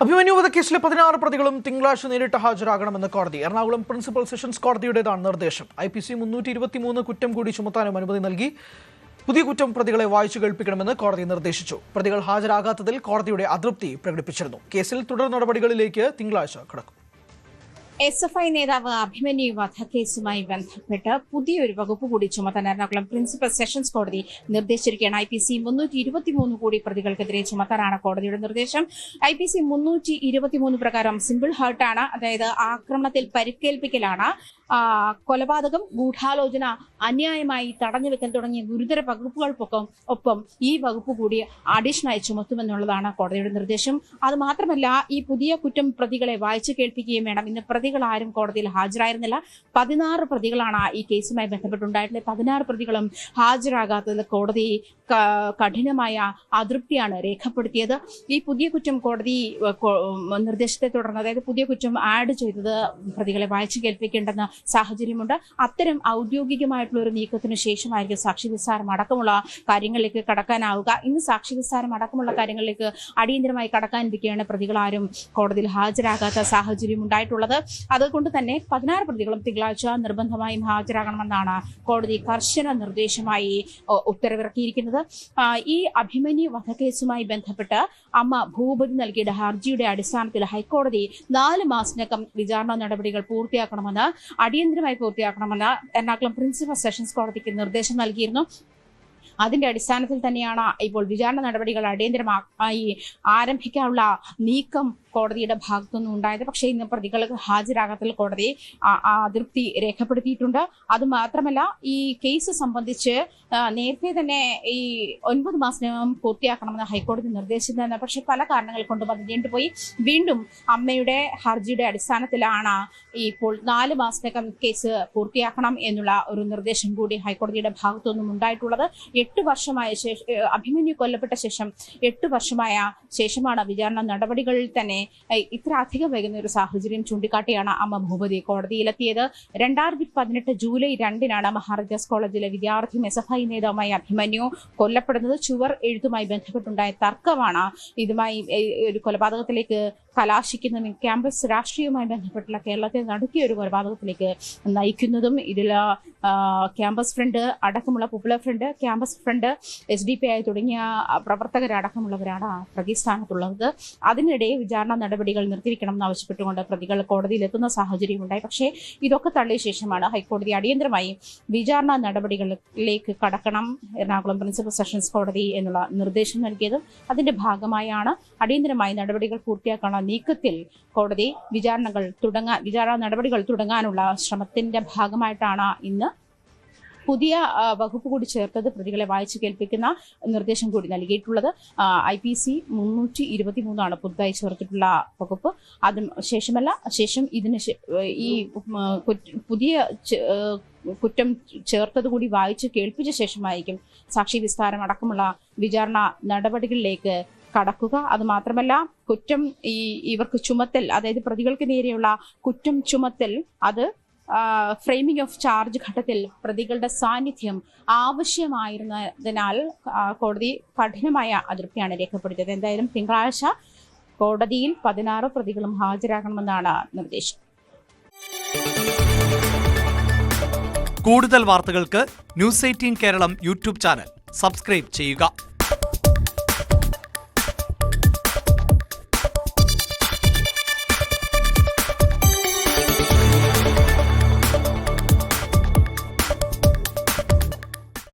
അഭിമന്യു വധക്കേസിലെ 16 പ്രതികളും തിങ്കളാഴ്ച നേരിട്ട് ഹാജരാകണമെന്ന് കോടതി. എറണാകുളം പ്രിൻസിപ്പൽ സെഷൻസ് കോടതിയുടേതാണ് നിർദ്ദേശം. IPC 323 കുറ്റം കൂടി ചുമത്താനും അനുമതി നൽകി. പുതിയ കുറ്റം പ്രതികളെ വായിച്ചു കേൾപ്പിക്കണമെന്ന് കോടതി നിർദ്ദേശിച്ചു. പ്രതികൾ ഹാജരാകാത്തതിൽ കോടതിയുടെ അതൃപ്തി പ്രകടിപ്പിച്ചിരുന്നു. കേസിൽ തുടർ നടപടികളിലേക്ക് തിങ്കളാഴ്ച കടക്കും. SFI നേതാവ് അഭിമന്യു വധക്കേസുമായി ബന്ധപ്പെട്ട് പുതിയൊരു വകുപ്പ് കൂടി ചുമത്താൻ എറണാകുളം പ്രിൻസിപ്പൽ സെഷൻസ് കോടതി നിർദ്ദേശിച്ചിരിക്കുകയാണ്. IPC 323 കൂടി പ്രതികൾക്കെതിരെ ചുമത്താനാണ് കോടതിയുടെ നിർദ്ദേശം. IPC 323 പ്രകാരം സിമ്പിൾ ഹേർട്ടാണ്, അതായത് ആക്രമണത്തിൽ പരിക്കേൽപ്പിക്കലാണ്, കൊലപാതകം, ഗൂഢാലോചന, അന്യായമായി തടഞ്ഞുവെക്കൽ തുടങ്ങിയ ഗുരുതര വകുപ്പുകൾക്കൊപ്പം ഈ വകുപ്പ് കൂടി അഡീഷണലായി ചുമത്തുമെന്നുള്ളതാണ് കോടതിയുടെ നിർദ്ദേശം. അത് മാത്രമല്ല, ഈ പുതിയ കുറ്റം പ്രതികളെ വായിച്ചു കേൾപ്പിക്കുകയും വേണം. ഇന്ന് പ്രതികൾ ആരും കോടതിയിൽ ഹാജരായിരുന്നില്ല. 16 പ്രതികളാണ് ഈ കേസുമായി ബന്ധപ്പെട്ടുണ്ടായിട്ടുള്ളത്. 16 പ്രതികളും ഹാജരാകാത്തതിൽ കോടതി കഠിനമായ അതൃപ്തിയാണ് രേഖപ്പെടുത്തിയത്. ഈ പുതിയ കുറ്റം കോടതി നിർദ്ദേശത്തെ തുടർന്ന്, അതായത് പുതിയ കുറ്റം ആഡ് ചെയ്തത് പ്രതികളെ വായിച്ചു കേൾപ്പിക്കേണ്ടെന്ന സാഹചര്യമുണ്ട്. അത്തരം ഔദ്യോഗികമായിട്ടുള്ള ഒരു നീക്കത്തിന് ശേഷമായിരിക്കും സാക്ഷി വിസ്താരം അടക്കമുള്ള കാര്യങ്ങളിലേക്ക് കടക്കാനാവുക. ഇന്ന് സാക്ഷി വിസ്താരം അടക്കമുള്ള കാര്യങ്ങളിലേക്ക് അടിയന്തരമായി കടക്കാനിരിക്കുകയാണ് പ്രതികളാരും കോടതിയിൽ ഹാജരാകാത്ത സാഹചര്യം ഉണ്ടായിട്ടുള്ളത്. അതുകൊണ്ട് തന്നെ 16 പ്രതികളും തിങ്കളാഴ്ച നിർബന്ധമായും ഹാജരാകണമെന്നാണ് കോടതി കർശന നിർദ്ദേശമായി ഉത്തരവിറക്കിയിരിക്കുന്നത്. ഈ അഭിമന്യു വധക്കേസുമായി ബന്ധപ്പെട്ട് അമ്മ ഭൂപതി നൽകിയ ഹർജിയുടെ അടിസ്ഥാനത്തിൽ ഹൈക്കോടതി 4 മാസത്തിനകം വിചാരണ നടപടികൾ അടിയന്തരമായി പൂർത്തിയാക്കണമെന്ന് എറണാകുളം പ്രിൻസിപ്പൽ സെഷൻസ് കോടതിക്ക് നിർദ്ദേശം നൽകിയിരുന്നു. അതിന്റെ അടിസ്ഥാനത്തിൽ തന്നെയാണ് ഇപ്പോൾ വിചാരണ നടപടികൾ അടിയന്തരമായി ആരംഭിക്കാനുള്ള നീക്കം കോടതിയുടെ ഭാഗത്തുനിന്നും ഉണ്ടായത്. പക്ഷേ ഇന്ന് പ്രതികൾക്ക് ഹാജരാകാത്തതിൽ കോടതി അതൃപ്തി രേഖപ്പെടുത്തിയിട്ടുണ്ട്. അതുമാത്രമല്ല, ഈ കേസ് സംബന്ധിച്ച് നേരത്തെ തന്നെ ഈ 9 മാസത്തിനകം പൂർത്തിയാക്കണമെന്ന് ഹൈക്കോടതി നിർദ്ദേശിച്ചിരുന്നു. പക്ഷേ പല കാരണങ്ങൾ കൊണ്ടും അത് നീണ്ടുപോയി. വീണ്ടും അമ്മയുടെ ഹർജിയുടെ അടിസ്ഥാനത്തിലാണ് ഇപ്പോൾ 4 മാസത്തിനകം കേസ് പൂർത്തിയാക്കണം എന്നുള്ള ഒരു നിർദ്ദേശം കൂടി ഹൈക്കോടതിയുടെ ഭാഗത്തുനിന്നും ഉണ്ടായിട്ടുള്ളത്. 8 വർഷമായ ശേഷം, അഭിമന്യു കൊല്ലപ്പെട്ട ശേഷം 8 വർഷമായ ശേഷമാണ് വിചാരണ നടപടികളിൽ തന്നെ ഇത്ര അധികം വൈകുന്ന ഒരു സാഹചര്യം ചൂണ്ടിക്കാട്ടിയാണ് അമ്മ ഭൂപതി കോടതിയിലെത്തിയത്. 2018 ജൂലൈ 2 മഹാരാജാസ് കോളേജിലെ വിദ്യാർത്ഥി SFI നേതാവുമായ അഭിമന്യു കൊല്ലപ്പെടുന്നത്. ചുവർ എഴുത്തുമായി ബന്ധപ്പെട്ടുണ്ടായ തർക്കമാണ് ഇതുമായി ഒരു കൊലപാതകത്തിലേക്ക് കലാശിക്കുന്നതും ക്യാമ്പസ് രാഷ്ട്രീയവുമായി ബന്ധപ്പെട്ടുള്ള കേരളത്തെ നടുക്കിയ ഒരു കൊലപാതകത്തിലേക്ക് നയിക്കുന്നതും. ഇതിൽ ക്യാമ്പസ് ഫ്രണ്ട് അടക്കമുള്ള popular front, campus front, SDPI തുടങ്ങിയ പ്രവർത്തകരടക്കമുള്ളവരാണ് പ്രതിസ്ഥാനത്തുള്ളത്. അതിനിടെ വിചാരണ നടപടികൾ നിർത്തിവെക്കണം ആവശ്യപ്പെട്ടുകൊണ്ട് പ്രതികൾ കോടതിയിലെത്തുന്ന സാഹചര്യം ഉണ്ടായി. പക്ഷേ ഇതൊക്കെ തള്ളിയ ശേഷമാണ് ഹൈക്കോടതി അടിയന്തരമായി വിചാരണ നടപടികളിലേക്ക് കടക്കണം എറണാകുളം പ്രിൻസിപ്പൽ സെഷൻസ് കോടതി എന്നുള്ള നിർദ്ദേശം നൽകിയത്. അതിന്റെ ഭാഗമായാണ് അടിയന്തരമായി നടപടികൾ പൂർത്തിയാക്കാനുള്ള നീക്കത്തിൽ കോടതി വിചാരണ നടപടികൾ തുടങ്ങാനുള്ള ശ്രമത്തിന്റെ ഭാഗമായിട്ടാണ് ഇന്ന് പുതിയ വകുപ്പ് കൂടി ചേർത്തത് പ്രതികളെ വായിച്ചു കേൾപ്പിക്കുന്ന നിർദ്ദേശം കൂടി നൽകിയിട്ടുള്ളത്. IPC 323 പുതുതായി ചേർത്തിട്ടുള്ള വകുപ്പ്. ശേഷം ഇതിന് ഈ പുതിയ കുറ്റം ചേർത്തത് കൂടി വായിച്ചു കേൾപ്പിച്ച ശേഷമായിരിക്കും സാക്ഷി വിസ്താരം അടക്കമുള്ള വിചാരണ നടപടികളിലേക്ക് കടക്കുക. അത് മാത്രമല്ല, കുറ്റം ഇവർക്ക് ചുമത്തൽ, അതായത് പ്രതികൾക്ക് നേരെയുള്ള കുറ്റം ചുമത്തൽ, അത് ഫ്രെയിമിംഗ് ഓഫ് ചാർജ് ഘട്ടത്തിൽ പ്രതികളുടെ സാന്നിധ്യം ആവശ്യമായിരുന്നതിനാൽ കോടതി കഠിനമായ അതൃപ്തിയാണ് രേഖപ്പെടുത്തിയത്. എന്തായാലും തിങ്കളാഴ്ച കോടതിയിൽ 16 പ്രതികളും ഹാജരാകണമെന്നാണ് നിർദ്ദേശം. കൂടുതൽ വാർത്തകൾക്ക് News 18 Keralam YouTube channel subscribe ചെയ്യുക.